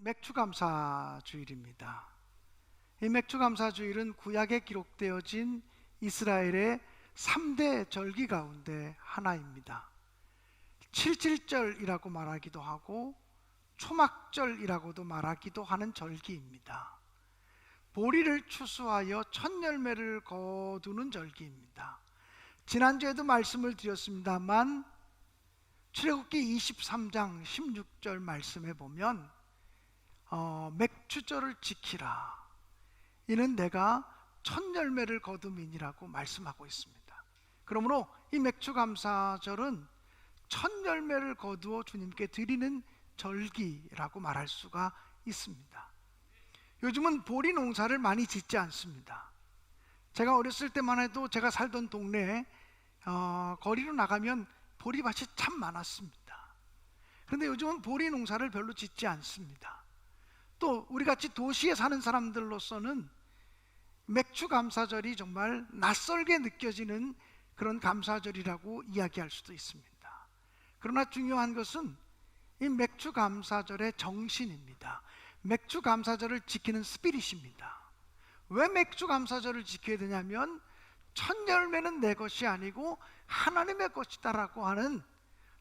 맥추감사주일입니다. 이 맥추감사주일은 구약에 기록되어진 이스라엘의 3대 절기 가운데 하나입니다. 칠칠절이라고 말하기도 하고 초막절이라고도 말하기도 하는 절기입니다. 보리를 추수하여 첫 열매를 거두는 절기입니다. 지난주에도 말씀을 드렸습니다만 출애굽기 23장 16절 말씀에 보면 맥추절을 지키라, 이는 내가 첫 열매를 거둠이니라고 말씀하고 있습니다. 그러므로 이 맥추감사절은 첫 열매를 거두어 주님께 드리는 절기라고 말할 수가 있습니다. 요즘은 보리 농사를 많이 짓지 않습니다. 제가 어렸을 때만 해도 제가 살던 동네에 거리로 나가면 보리밭이 참 많았습니다. 그런데 요즘은 보리 농사를 별로 짓지 않습니다. 또 우리같이 도시에 사는 사람들로서는 맥추감사절이 정말 낯설게 느껴지는 그런 감사절이라고 이야기할 수도 있습니다. 그러나 중요한 것은 이 맥추감사절의 정신입니다. 맥추감사절을 지키는 스피릿입니다. 왜 맥추감사절을 지켜야 되냐면 첫 열매는 내 것이 아니고 하나님의 것이다라고 하는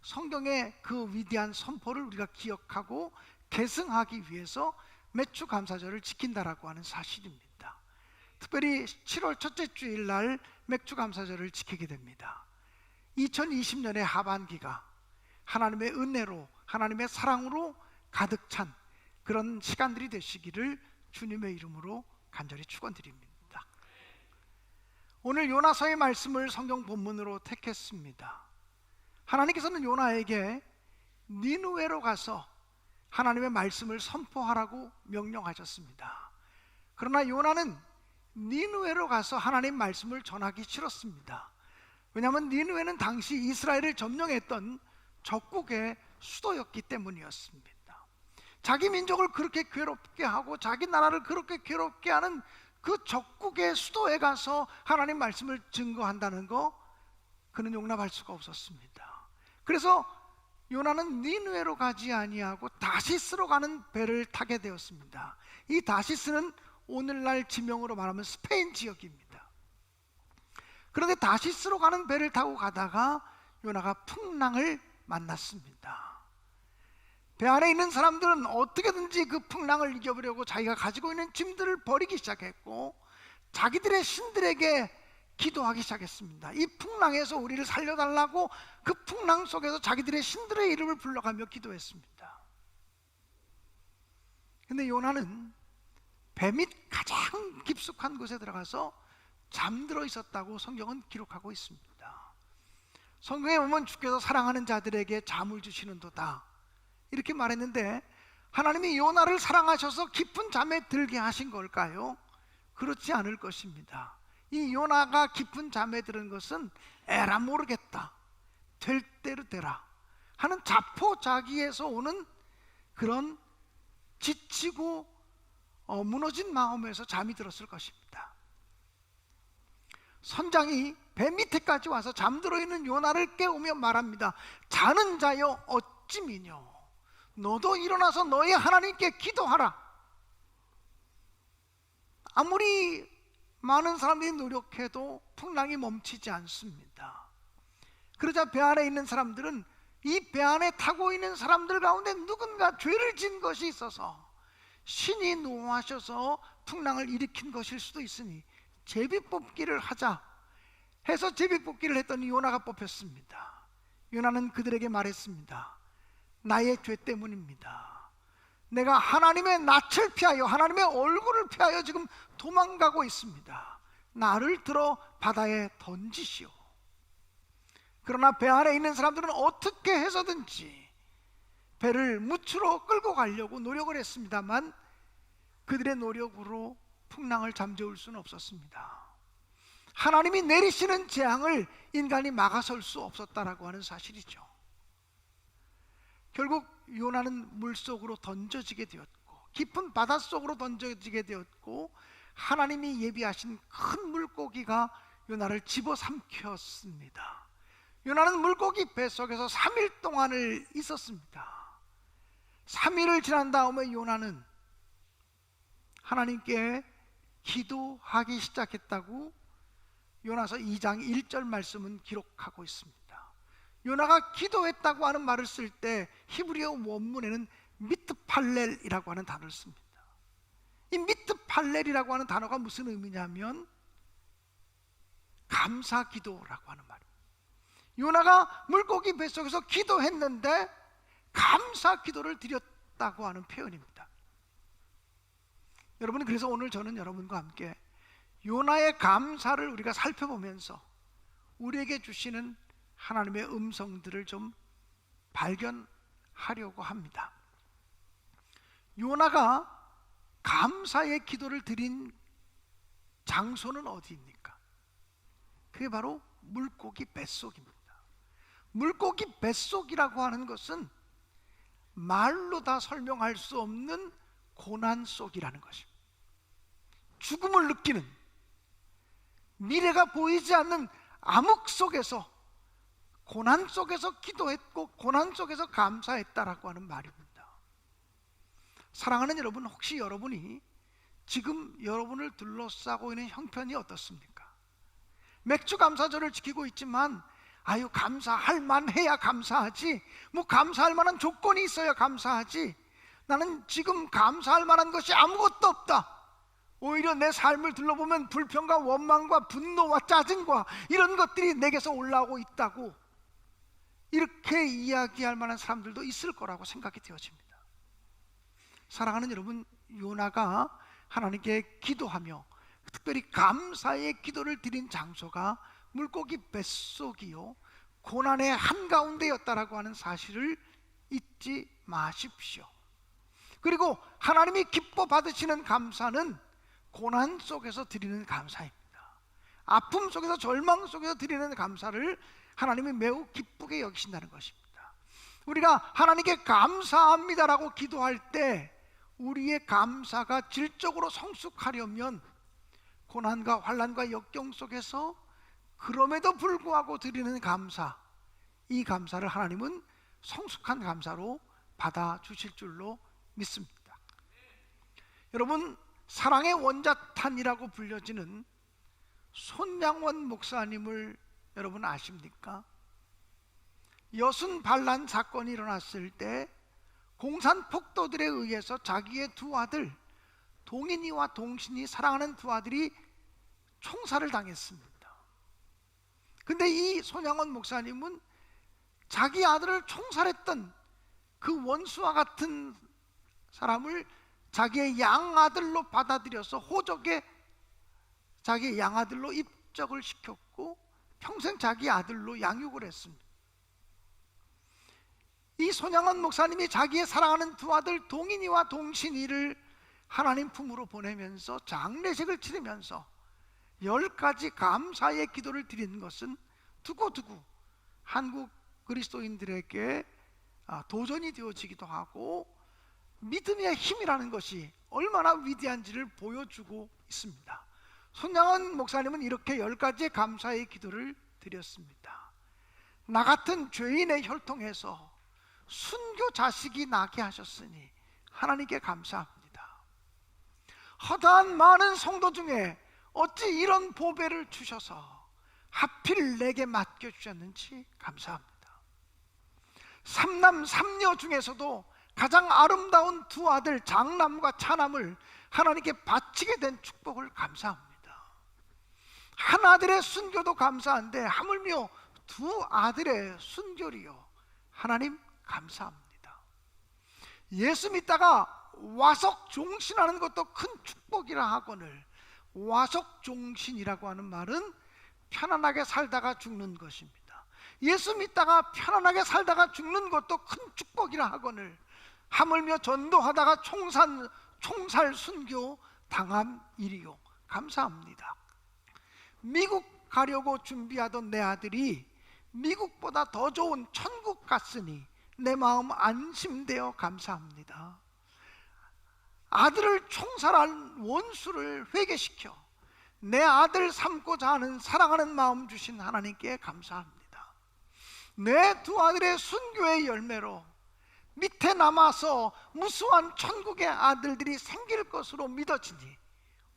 성경의 그 위대한 선포를 우리가 기억하고 계승하기 위해서 맥추감사절을 지킨다라고 하는 사실입니다. 특별히 7월 첫째 주일 날 맥추감사절을 지키게 됩니다. 2020년의 하반기가 하나님의 은혜로, 하나님의 사랑으로 가득 찬 그런 시간들이 되시기를 주님의 이름으로 간절히 축원드립니다. 오늘 요나서의 말씀을 성경 본문으로 택했습니다. 하나님께서는 요나에게 니느웨로 가서 하나님의 말씀을 선포하라고 명령하셨습니다. 그러나 요나는 니느웨로 가서 하나님 말씀을 전하기 싫었습니다. 왜냐하면 니느웨는 당시 이스라엘을 점령했던 적국의 수도였기 때문이었습니다. 자기 민족을 그렇게 괴롭게 하고 자기 나라를 그렇게 괴롭게 하는 그 적국의 수도에 가서 하나님 말씀을 증거한다는 거, 그는 용납할 수가 없었습니다. 그래서 요나는 니느웨로 가지 아니하고 다시스로 가는 배를 타게 되었습니다. 이 다시스는 오늘날 지명으로 말하면 스페인 지역입니다. 그런데 다시스로 가는 배를 타고 가다가 요나가 풍랑을 만났습니다. 배 안에 있는 사람들은 어떻게든지 그 풍랑을 이겨보려고 자기가 가지고 있는 짐들을 버리기 시작했고 자기들의 신들에게 기도하기 시작했습니다. 이 풍랑에서 우리를 살려달라고 그 풍랑 속에서 자기들의 신들의 이름을 불러가며 기도했습니다. 근데 요나는 배 밑 가장 깊숙한 곳에 들어가서 잠들어 있었다고 성경은 기록하고 있습니다. 성경에 보면 주께서 사랑하는 자들에게 잠을 주시는도다 이렇게 말했는데, 하나님이 요나를 사랑하셔서 깊은 잠에 들게 하신 걸까요? 그렇지 않을 것입니다. 이 요나가 깊은 잠에 들은 것은 에라 모르겠다, 될 대로 되라 하는 자포자기에서 오는 그런 지치고 무너진 마음에서 잠이 들었을 것입니다. 선장이 배 밑에까지 와서 잠들어 있는 요나를 깨우며 말합니다. 자는 자여 어찌 미뇨, 너도 일어나서 너의 하나님께 기도하라. 아무리 많은 사람들이 노력해도 풍랑이 멈추지 않습니다. 그러자 배 안에 있는 사람들은 이 배 안에 타고 있는 사람들 가운데 누군가 죄를 지은 것이 있어서 신이 노하셔서 풍랑을 일으킨 것일 수도 있으니 제비뽑기를 하자 해서 제비뽑기를 했더니 요나가 뽑혔습니다. 요나는 그들에게 말했습니다. 나의 죄 때문입니다. 내가 하나님의 낯을 피하여 하나님의 얼굴을 피하여 지금 도망가고 있습니다. 나를 들어 바다에 던지시오. 그러나 배 안에 있는 사람들은 어떻게 해서든지 배를 무추로 끌고 가려고 노력을 했습니다만 그들의 노력으로 풍랑을 잠재울 수는 없었습니다. 하나님이 내리시는 재앙을 인간이 막아설 수 없었다라고 하는 사실이죠. 결국 요나는 물속으로 던져지게 되었고 깊은 바닷속으로 던져지게 되었고 하나님이 예비하신 큰 물고기가 요나를 집어삼켰습니다. 요나는 물고기 뱃속에서 3일 동안을 있었습니다. 3일을 지난 다음에 요나는 하나님께 기도하기 시작했다고 요나서 2장 1절 말씀은 기록하고 있습니다. 요나가 기도했다고 하는 말을 쓸 때 히브리어 원문에는 미트팔렐이라고 하는 단어를 씁니다. 이 미트팔렐이라고 하는 단어가 무슨 의미냐면 감사 기도라고 하는 말입니다. 요나가 물고기 뱃속에서 기도했는데 감사 기도를 드렸다고 하는 표현입니다. 여러분, 그래서 오늘 저는 여러분과 함께 요나의 감사를 우리가 살펴보면서 우리에게 주시는 하나님의 음성들을 좀 발견하려고 합니다. 요나가 감사의 기도를 드린 장소는 어디입니까? 그게 바로 물고기 뱃속입니다. 물고기 뱃속이라고 하는 것은 말로 다 설명할 수 없는 고난 속이라는 것입니다. 죽음을 느끼는, 미래가 보이지 않는 암흑 속에서, 고난 속에서 기도했고 고난 속에서 감사했다라고 하는 말입니다. 사랑하는 여러분, 혹시 여러분이 지금 여러분을 둘러싸고 있는 형편이 어떻습니까? 맥주 감사절을 지키고 있지만 아유, 감사할 만해야 감사하지, 뭐 감사할 만한 조건이 있어야 감사하지, 나는 지금 감사할 만한 것이 아무것도 없다, 오히려 내 삶을 둘러보면 불평과 원망과 분노와 짜증과 이런 것들이 내게서 올라오고 있다고, 이렇게 이야기할 만한 사람들도 있을 거라고 생각이 되어집니다. 사랑하는 여러분, 요나가 하나님께 기도하며 특별히 감사의 기도를 드린 장소가 물고기 뱃속이요 고난의 한가운데였다라고 하는 사실을 잊지 마십시오. 그리고 하나님이 기뻐 받으시는 감사는 고난 속에서 드리는 감사입니다. 아픔 속에서, 절망 속에서 드리는 감사를 하나님이 매우 기쁘게 여기신다는 것입니다. 우리가 하나님께 감사합니다라고 기도할 때 우리의 감사가 질적으로 성숙하려면 고난과 환난과 역경 속에서 그럼에도 불구하고 드리는 감사, 이 감사를 하나님은 성숙한 감사로 받아주실 줄로 믿습니다. 여러분, 사랑의 원자탄이라고 불려지는 손양원 목사님을 여러분 아십니까? 여순 반란 사건이 일어났을 때 공산 폭도들에 의해서 자기의 두 아들, 동인이와 동신이 사랑하는 두 아들이 총살을 당했습니다. 근데 이 손양원 목사님은 자기 아들을 총살했던 그 원수와 같은 사람을 자기의 양아들로 받아들여서 호적에 자기의 양아들로 입적을 시켰고 평생 자기 아들로 양육을 했습니다. 이 손양원 목사님이 자기의 사랑하는 두 아들 동인이와 동신이를 하나님 품으로 보내면서 장례식을 치르면서 10가지 감사의 기도를 드리는 것은 두고두고 한국 그리스도인들에게 도전이 되어지기도 하고 믿음의 힘이라는 것이 얼마나 위대한지를 보여주고 있습니다. 손양원 목사님은 이렇게 10가지의 감사의 기도를 드렸습니다. 나 같은 죄인의 혈통에서 순교 자식이 나게 하셨으니 하나님께 감사합니다. 허다한 많은 성도 중에 어찌 이런 보배를 주셔서 하필 내게 맡겨주셨는지 감사합니다. 삼남 삼녀 중에서도 가장 아름다운 두 아들 장남과 차남을 하나님께 바치게 된 축복을 감사합니다. 한 아들의 순교도 감사한데 하물며 두 아들의 순교리요, 하나님 감사합니다. 예수 믿다가 와석 종신하는 것도 큰 축복이라 하거늘, 와석 종신이라고 하는 말은 편안하게 살다가 죽는 것입니다. 예수 믿다가 편안하게 살다가 죽는 것도 큰 축복이라 하거늘 하물며 전도하다가 총살 순교 당함 일이요, 감사합니다. 미국 가려고 준비하던 내 아들이 미국보다 더 좋은 천국 갔으니 내 마음 안심되어 감사합니다. 아들을 총살한 원수를 회개시켜 내 아들 삼고자 하는 사랑하는 마음 주신 하나님께 감사합니다. 내 두 아들의 순교의 열매로 밑에 남아서 무수한 천국의 아들들이 생길 것으로 믿어지니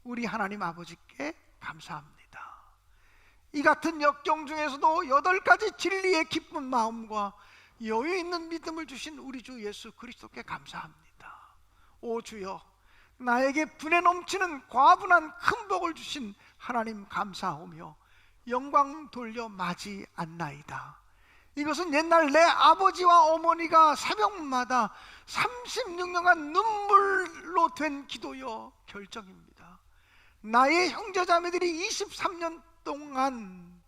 우리 하나님 아버지께 감사합니다. 이 같은 역경 중에서도 8가지 진리의 기쁜 마음과 여유 있는 믿음을 주신 우리 주 예수 그리스도께 감사합니다. 오 주여, 나에게 분에 넘치는 과분한 큰 복을 주신 하나님 감사하며 영광 돌려 맞이않나이다. 이것은 옛날 내 아버지와 어머니가 새벽마다 36년간 눈물로 된 기도여 결정입니다. 나의 형제자매들이 23년 동안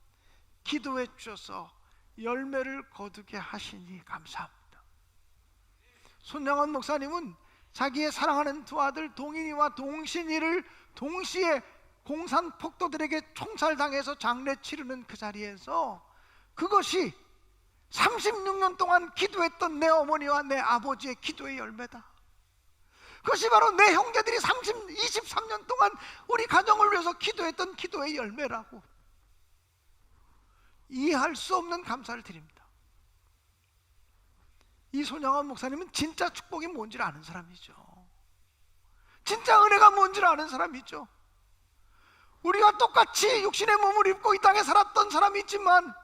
기도해 주셔서 열매를 거두게 하시니 감사합니다. 손영원 목사님은 자기의 사랑하는 두 아들 동인이와 동신이를 동시에 공산 폭도들에게 총살당해서 장례 치르는 그 자리에서 그것이 36년 동안 기도했던 내 어머니와 내 아버지의 기도의 열매다. 그것이 바로 내 형제들이 23년 동안 우리 가정을 위해서 기도했던 기도의 열매라고. 이해할 수 없는 감사를 드립니다. 이 손영원 목사님은 진짜 축복이 뭔지를 아는 사람이죠. 진짜 은혜가 뭔지를 아는 사람이죠. 우리가 똑같이 육신의 몸을 입고 이 땅에 살았던 사람이지만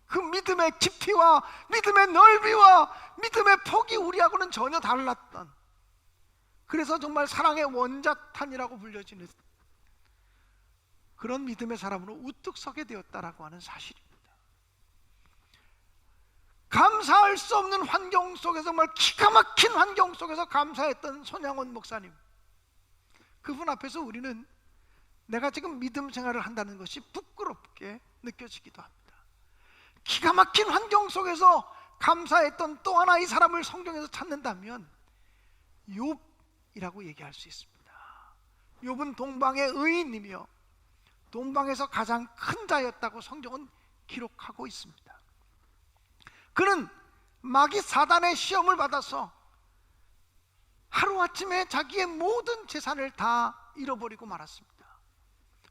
그 믿음의 깊이와 믿음의 넓이와 믿음의 폭이 우리하고는 전혀 달랐던, 그래서 정말 사랑의 원자탄이라고 불려지는 그런 믿음의 사람으로 우뚝 서게 되었다라고 하는 사실입니다. 감사할 수 없는 환경 속에서, 정말 기가 막힌 환경 속에서 감사했던 손양원 목사님, 그분 앞에서 우리는 내가 지금 믿음 생활을 한다는 것이 부끄럽게 느껴지기도 합니다. 기가 막힌 환경 속에서 감사했던 또 하나의 사람을 성경에서 찾는다면 욥이라고 얘기할 수 있습니다. 욥은 동방의 의인이며 동방에서 가장 큰 자였다고 성경은 기록하고 있습니다. 그는 마귀 사단의 시험을 받아서 하루아침에 자기의 모든 재산을 다 잃어버리고 말았습니다.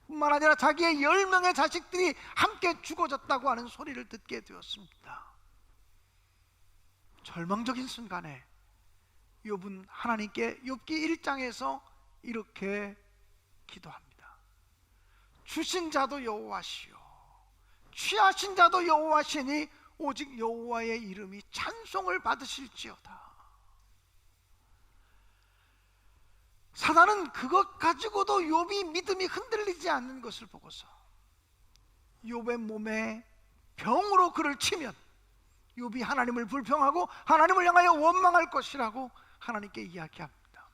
뿐만 아니라 자기의 10명의 자식들이 함께 죽어졌다고 하는 소리를 듣게 되었습니다. 절망적인 순간에 욥은 하나님께 욥기 1장에서 이렇게 기도합니다. 주신 자도 여호와시요 취하신 자도 여호와시니 오직 여호와의 이름이 찬송을 받으실지어다. 사단은 그것 가지고도 욥이 믿음이 흔들리지 않는 것을 보고서 욥의 몸에 병으로 그를 치면 욥이 하나님을 불평하고 하나님을 향하여 원망할 것이라고 하나님께 이야기합니다.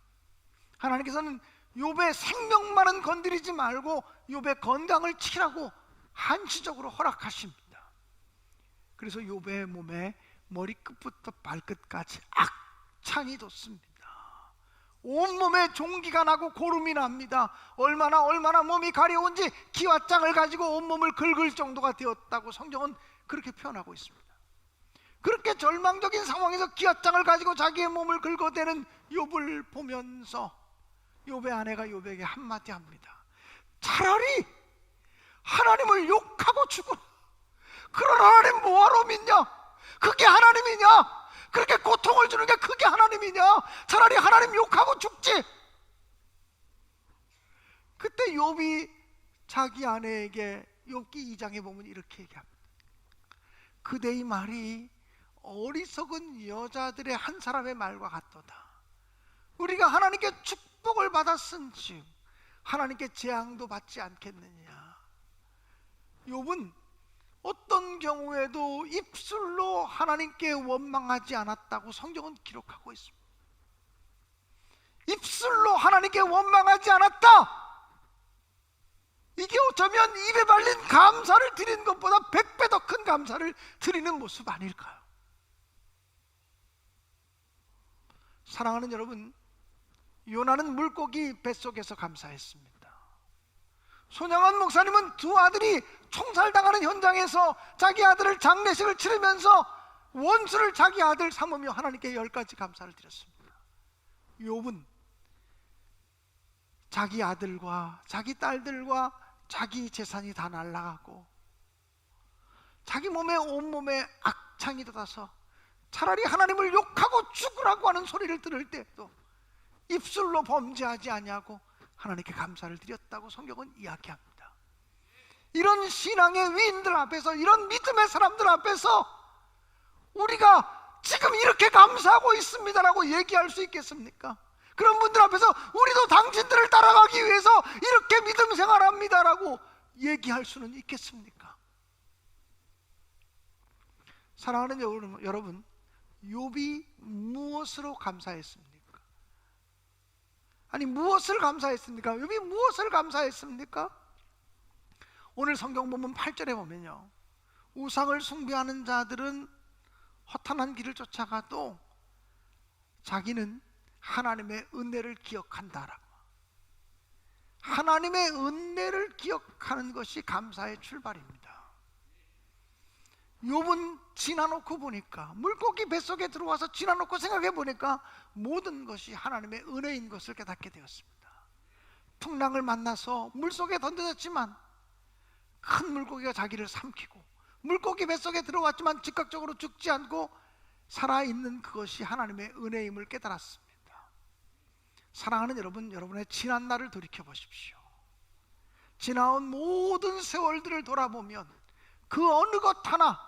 하나님께서는 욥의 생명만은 건드리지 말고 욥의 건강을 지키라고 한시적으로 허락하십니다. 그래서 욥의 몸에 머리끝부터 발끝까지 악창이 돋습니다. 온몸에 종기가 나고 고름이 납니다. 얼마나 몸이 가려운지 기왓장을 가지고 온몸을 긁을 정도가 되었다고 성경은 그렇게 표현하고 있습니다. 그렇게 절망적인 상황에서 기왓장을 가지고 자기의 몸을 긁어대는 욥을 보면서 욥의 아내가 욥에게 한마디 합니다. 차라리 하나님을 욕하고 죽어라. 그런 하나님 뭐하러 믿냐? 그게 하나님이냐? 그렇게 고통을 주는 게 그게 하나님이냐? 차라리 하나님 욕하고 죽지. 그때 욥이 자기 아내에게 욥기 2장에 보면 이렇게 얘기합니다. 그대의 말이 어리석은 여자들의 한 사람의 말과 같도다. 우리가 하나님께 축복을 받았은즉 하나님께 재앙도 받지 않겠느냐. 욥은 어떤 경우에도 입술로 하나님께 원망하지 않았다고 성경은 기록하고 있습니다. 입술로 하나님께 원망하지 않았다. 이게 어쩌면 입에 발린 감사를 드리는 것보다 100배 더 큰 감사를 드리는 모습 아닐까요? 사랑하는 여러분, 요나는 물고기 뱃속에서 감사했습니다. 손양원 목사님은 두 아들이 총살당하는 현장에서 자기 아들을 장례식을 치르면서 원수를 자기 아들 삼으며 하나님께 10가지 감사를 드렸습니다. 욥은 자기 아들과 자기 딸들과 자기 재산이 다 날아가고 자기 몸에 온몸에 악창이 돋아서 차라리 하나님을 욕하고 죽으라고 하는 소리를 들을 때도 입술로 범죄하지 아니하고 하나님께 감사를 드렸다고 성경은 이야기합니다. 이런 신앙의 위인들 앞에서, 이런 믿음의 사람들 앞에서 우리가 지금 이렇게 감사하고 있습니다라고 얘기할 수 있겠습니까? 그런 분들 앞에서 우리도 당신들을 따라가기 위해서 이렇게 믿음 생활합니다라고 얘기할 수는 있겠습니까? 사랑하는 여러분, 욥이 무엇으로 감사했습니까? 아니, 무엇을 감사했습니까? 욥이 무엇을 감사했습니까? 오늘 성경 본문 8절에 보면요, 우상을 숭배하는 자들은 허탄한 길을 쫓아가도 자기는 하나님의 은혜를 기억한다라고. 하나님의 은혜를 기억하는 것이 감사의 출발입니다. 욥은 지나놓고 보니까, 물고기 뱃속에 들어와서 지나놓고 생각해 보니까 모든 것이 하나님의 은혜인 것을 깨닫게 되었습니다. 풍랑을 만나서 물속에 던져졌지만 큰 물고기가 자기를 삼키고, 물고기 뱃속에 들어왔지만 즉각적으로 죽지 않고 살아있는 그것이 하나님의 은혜임을 깨달았습니다. 사랑하는 여러분, 여러분의 지난 날을 돌이켜 보십시오. 지나온 모든 세월들을 돌아보면 그 어느 것 하나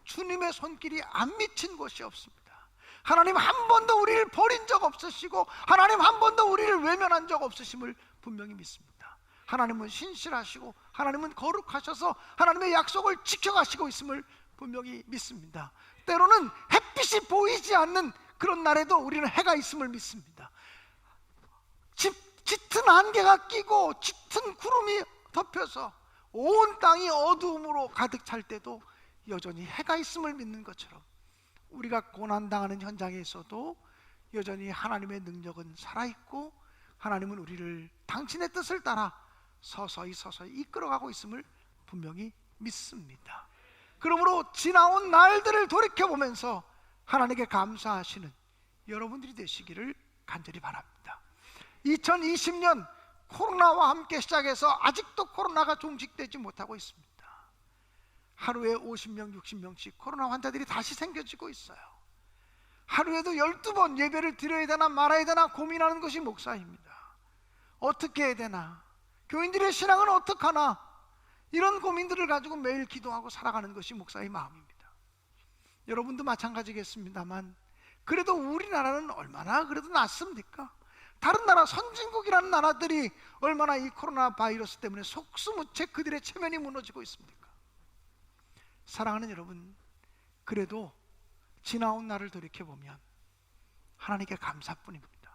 주님의 손길이 안 미친 곳이 없습니다. 하나님 한 번도 우리를 버린 적 없으시고, 하나님 한 번도 우리를 외면한 적 없으심을 분명히 믿습니다. 하나님은 신실하시고, 하나님은 거룩하셔서 하나님의 약속을 지켜가시고 있음을 분명히 믿습니다. 때로는 햇빛이 보이지 않는 그런 날에도 우리는 해가 있음을 믿습니다. 짙은 안개가 끼고 짙은 구름이 덮여서 온 땅이 어두움으로 가득 찰 때도 여전히 해가 있음을 믿는 것처럼, 우리가 고난당하는 현장에 있어도 여전히 하나님의 능력은 살아있고, 하나님은 우리를 당신의 뜻을 따라 서서히 이끌어가고 있음을 분명히 믿습니다. 그러므로 지나온 날들을 돌이켜보면서 하나님께 감사하시는 여러분들이 되시기를 간절히 바랍니다. 2020년 코로나와 함께 시작해서 아직도 코로나가 종식되지 못하고 있습니다. 하루에 50명, 60명씩 코로나 환자들이 다시 생겨지고 있어요. 하루에도 12번 예배를 드려야 되나 말아야 되나 고민하는 것이 목사입니다. 어떻게 해야 되나, 교인들의 신앙은 어떡하나, 이런 고민들을 가지고 매일 기도하고 살아가는 것이 목사의 마음입니다. 여러분도 마찬가지겠습니다만, 그래도 우리나라는 얼마나 그래도 낫습니까? 다른 나라, 선진국이라는 나라들이 얼마나 이 코로나 바이러스 때문에 속수무책 그들의 체면이 무너지고 있습니까? 사랑하는 여러분, 그래도 지나온 날을 돌이켜보면 하나님께 감사뿐입니다.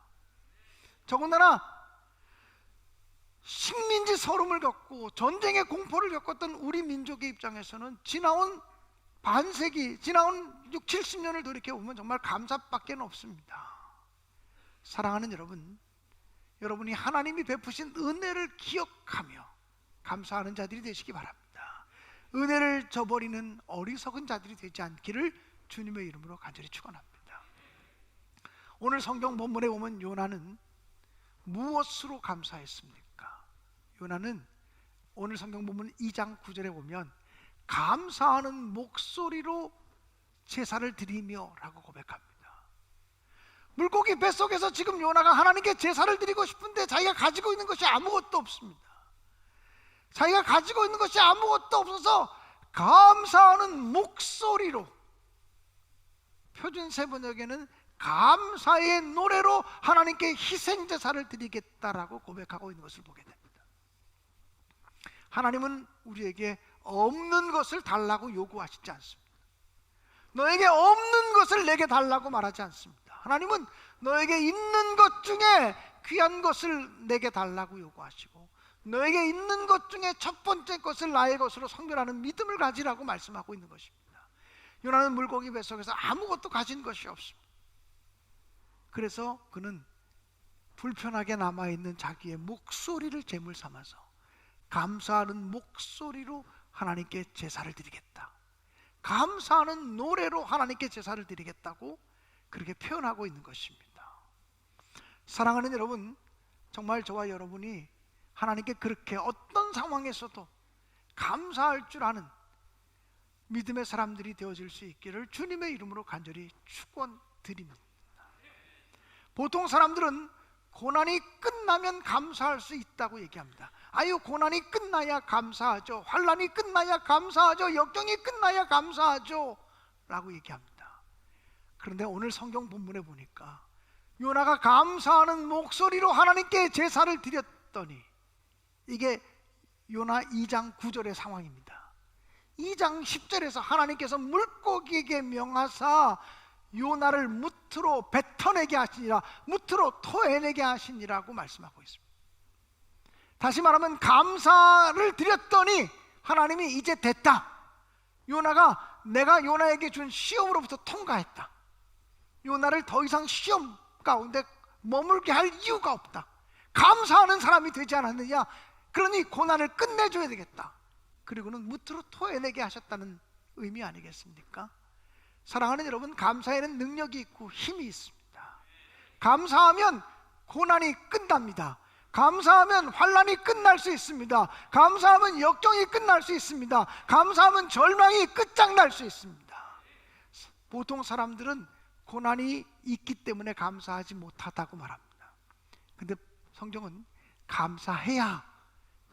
더군다나 식민지 서름을 겪고 전쟁의 공포를 겪었던 우리 민족의 입장에서는 지나온 반세기, 지나온 6, 70년을 돌이켜보면 정말 감사밖에 없습니다. 사랑하는 여러분, 여러분이 하나님이 베푸신 은혜를 기억하며 감사하는 자들이 되시기 바랍니다. 은혜를 저버리는 어리석은 자들이 되지 않기를 주님의 이름으로 간절히 축원합니다. 오늘 성경 본문에 보면 요나는 무엇으로 감사했습니까? 요나는 오늘 성경 본문 2장 9절에 보면 감사하는 목소리로 제사를 드리며 라고 고백합니다. 물고기 뱃속에서 지금 요나가 하나님께 제사를 드리고 싶은데 자기가 가지고 있는 것이 아무것도 없습니다. 자기가 가지고 있는 것이 아무것도 없어서 감사하는 목소리로, 표준 세번역에는 감사의 노래로 하나님께 희생제사를 드리겠다라고 고백하고 있는 것을 보게 됩니다. 하나님은 우리에게 없는 것을 달라고 요구하시지 않습니다. 너에게 없는 것을 내게 달라고 말하지 않습니다. 하나님은 너에게 있는 것 중에 귀한 것을 내게 달라고 요구하시고, 너에게 있는 것 중에 첫 번째 것을 나의 것으로 성별하는 믿음을 가지라고 말씀하고 있는 것입니다. 요나는 물고기 뱃속에서 아무것도 가진 것이 없습니다. 그래서 그는 불편하게 남아있는 자기의 목소리를 제물 삼아서 감사하는 목소리로 하나님께 제사를 드리겠다, 감사하는 노래로 하나님께 제사를 드리겠다고 그렇게 표현하고 있는 것입니다. 사랑하는 여러분, 정말 저와 여러분이 하나님께 그렇게 어떤 상황에서도 감사할 줄 아는 믿음의 사람들이 되어질 수 있기를 주님의 이름으로 간절히 축원드립니다. 보통 사람들은 고난이 끝나면 감사할 수 있다고 얘기합니다. 아유, 고난이 끝나야 감사하죠. 환난이 끝나야 감사하죠. 역경이 끝나야 감사하죠 라고 얘기합니다. 그런데 오늘 성경 본문에 보니까 요나가 감사하는 목소리로 하나님께 제사를 드렸더니, 이게 요나 2장 9절의 상황입니다. 2장 10절에서 하나님께서 물고기에게 명하사 요나를 무트로 뱉어내게 하시니라, 무트로 토해내게 하시니라고 말씀하고 있습니다. 다시 말하면 감사를 드렸더니 하나님이 이제 됐다, 요나가 내가 요나에게 준 시험으로부터 통과했다, 요나를 더 이상 시험 가운데 머물게 할 이유가 없다, 감사하는 사람이 되지 않았느냐, 그러니 고난을 끝내줘야 되겠다, 그리고는 무트로 토해내게 하셨다는 의미 아니겠습니까? 사랑하는 여러분, 감사에는 능력이 있고 힘이 있습니다. 감사하면 고난이 끝납니다. 감사하면 환난이 끝날 수 있습니다. 감사하면 역경이 끝날 수 있습니다. 감사하면 절망이 끝장날 수 있습니다. 보통 사람들은 고난이 있기 때문에 감사하지 못하다고 말합니다. 근데 성경은 감사해야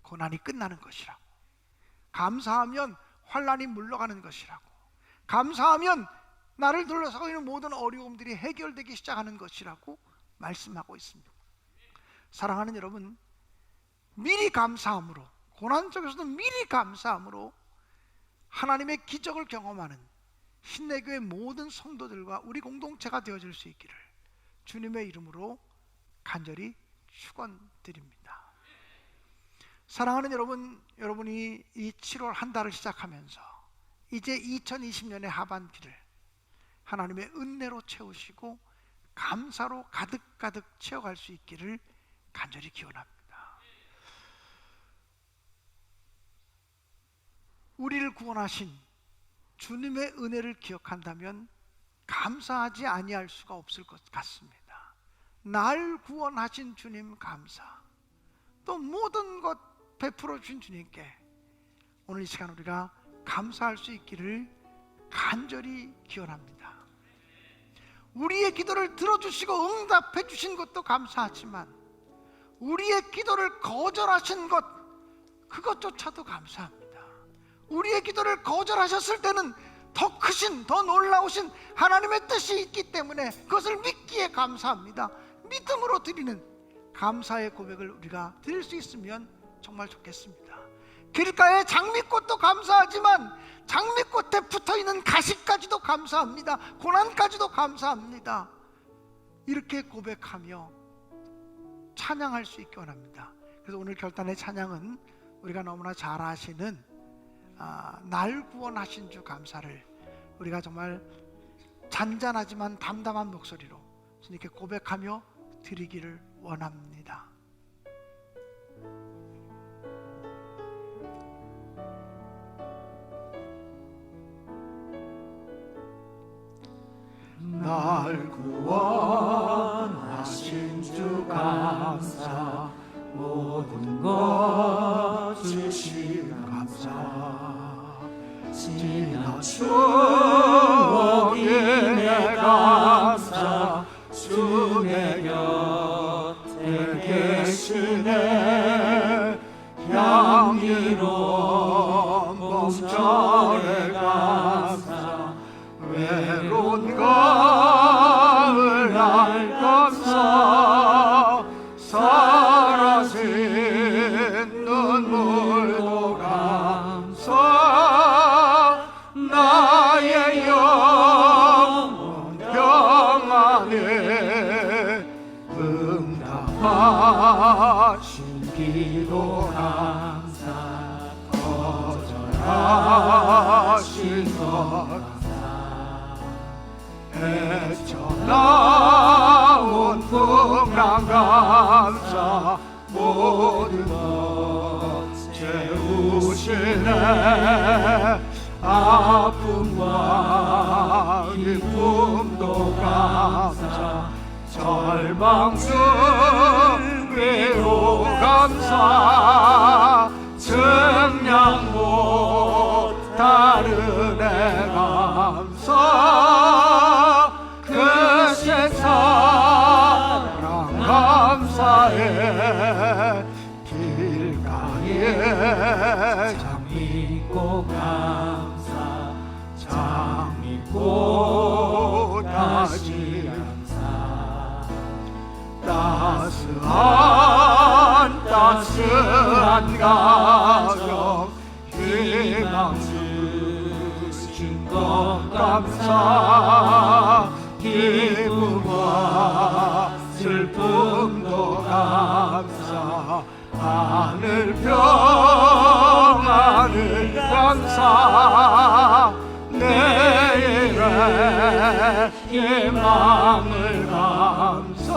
고난이 끝나는 것이라고, 감사하면 환난이 물러가는 것이라고, 감사하면 나를 둘러싸고 있는 모든 어려움들이 해결되기 시작하는 것이라고 말씀하고 있습니다. 사랑하는 여러분, 미리 감사함으로, 고난 속에서도 미리 감사함으로 하나님의 기적을 경험하는 신내교의 모든 성도들과 우리 공동체가 되어질 수 있기를 주님의 이름으로 간절히 축원드립니다. 사랑하는 여러분, 여러분이 이 7월 한 달을 시작하면서 이제 2020년의 하반기를 하나님의 은혜로 채우시고 감사로 가득가득 채워갈 수 있기를 간절히 기원합니다. 우리를 구원하신 주님의 은혜를 기억한다면 감사하지 아니할 수가 없을 것 같습니다. 날 구원하신 주님 감사, 또 모든 것 베풀어 주신 주님께 오늘 이 시간 우리가 감사할 수 있기를 간절히 기원합니다. 우리의 기도를 들어주시고 응답해 주신 것도 감사하지만 우리의 기도를 거절하신 것, 그것조차도 감사합니다. 우리의 기도를 거절하셨을 때는 더 크신, 더 놀라우신 하나님의 뜻이 있기 때문에 그것을 믿기에 감사합니다. 믿음으로 드리는 감사의 고백을 우리가 드릴 수 있으면 정말 좋겠습니다. 길가의 장미꽃도 감사하지만 장미꽃에 붙어있는 가시까지도 감사합니다. 고난까지도 감사합니다. 이렇게 고백하며 찬양할 수 있기 원합니다. 그래서 오늘 결단의 찬양은 우리가 너무나 잘 아시는 날 구원하신 주 감사를 우리가 정말 잔잔하지만 담담한 목소리로 주님께 고백하며 드리기를 원합니다. 날 구원하신 주 감사, 모든 것 주신 감사, 지난 추억이 내 감사, 주의 곁에 계시네, 향기로운 봄철의 감사, 외로운 가을 날 감사, 사라진 눈물도 감사, 나의 영혼 평안에 응답하신 기도 감사, 거절하신 것 헤쳐나온 풍랑 감사, 모든 것 채우시네, 아픔과 기쁨도 감사, 절망 중 위로 감사, 증량 못하는 감사해 길가에 참 믿고 감사 참 믿고 다시 따스한 가정 희망 주신 것 감사 기쁨과 슬픔도 감사 하늘 평안을 감사 내일의 희망을 감사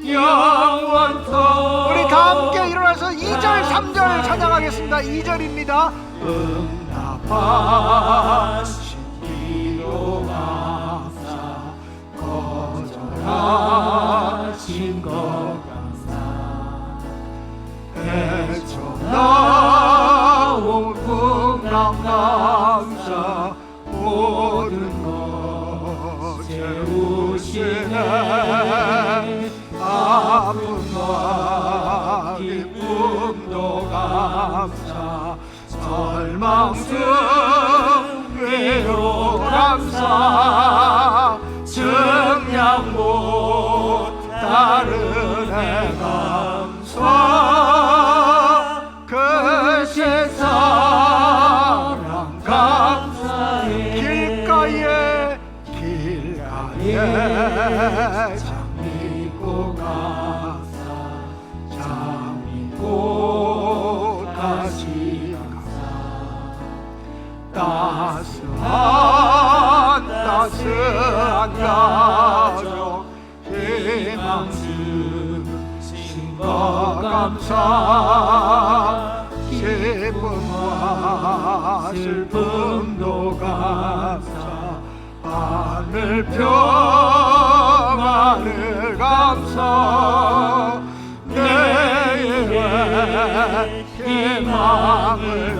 영원토록 우리 다 함께 일어나서 2절 3절 찬양하겠습니다. 2절입니다. 응답하신 기도 감사 거절하신 것 헤쳐나온 풍랑 감사 모든 것 채우시네 아픔과 기쁨도 감사 절망승 위로 감사 증량 못다른 감사 그 세상 감사해 길가에 참 믿고 감사 참 믿고 다시 따스한 가족 희망 주신 것 감사 기쁨과 슬픔도 감사 하늘 평안을 감사 내일의 희망을